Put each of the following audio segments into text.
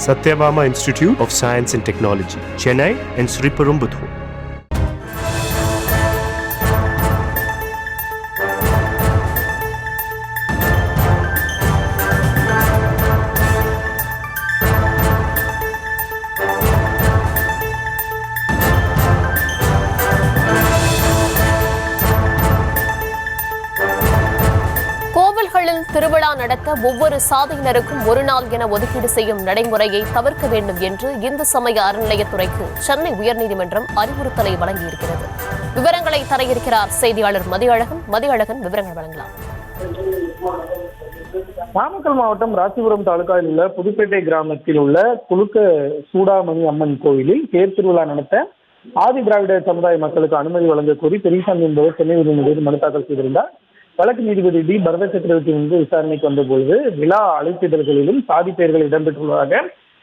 Satyabama Institute of Science and Technology, Chennai and Sriperumbudur. திருவிழா நடத்த ஒவ்வொரு சாதியினருக்கும் ஒரு நாள் என ஒதுக்கீடு செய்யும் நடைமுறையை தவிர்க்க வேண்டும் என்று இந்து சமய அறநிலையத்துறைக்கு சென்னை உயர்நீதிமன்றம் அறிவுறுத்தலை வழங்கியிருக்கிறது. விவரங்களை தர இருக்கிறார் செய்தியாளர் மதியழகன். விவரங்கள் வழங்கலாம். நாமக்கல் மாவட்டம் ராசிபுரம் தாலுகாவில் உள்ள புதுப்பேட்டை கிராமத்தில் உள்ள குலுக்க சூடாமணி அம்மன் கோவிலில் தேர் திருவிழா நடத்த ஆதி திராவிட சமுதாய மக்களுக்கு அனுமதி வழங்க கோரி பெரியசாமி என்பவர் சென்னை உயர்நீதிமன்றத்தில் மனு தாக்கல் செய்திருந்தார். வழக்கு நீதிபதி டி பரத சக்கரவர்த்தி முன்பு விசாரணைக்கு வந்தபொழுது விழா அழைப்பிதழ்களிலும் சாதி பெயர்கள் இடம்பெற்றுள்ளதாக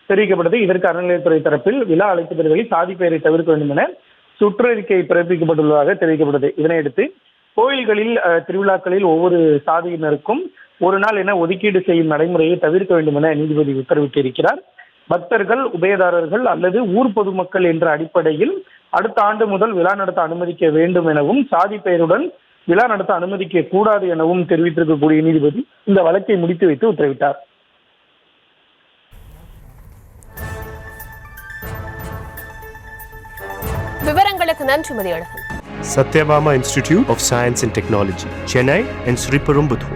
தெரிவிக்கப்பட்டது. இதற்கு அறநிலையத்துறை தரப்பில் விழா அழைப்பிதழ்களில் சாதி பெயரை தவிர்க்க வேண்டும் என சுற்றறிக்கை பிறப்பிக்கப்பட்டுள்ளதாக தெரிவிக்கப்பட்டது. இதனையடுத்து கோயில்களில் திருவிழாக்களில் ஒவ்வொரு சாதியினருக்கும் ஒரு நாள் என ஒதுக்கீடு செய்யும் நடைமுறையை தவிர்க்க வேண்டும் என நீதிபதி உத்தரவிட்டிருக்கிறார். பக்தர்கள், உபயதாரர்கள் அல்லது ஊர் பொதுமக்கள் என்ற அடிப்படையில் அடுத்த ஆண்டு முதல் விழா நடத்த அனுமதிக்க வேண்டும் எனவும் சாதி பெயருடன் விழா நடத்த அனுமதிக்க கூடாது எனவும் தெரிவித்திருக்கக்கூடிய நீதிபதி இந்த வழக்கை முடித்து வைத்து உத்தரவிட்டார். விவரங்களுக்கு நன்றி Mathiyazhagan. Satyabama Institute of Science and Technology, Chennai and Sriperumbudur.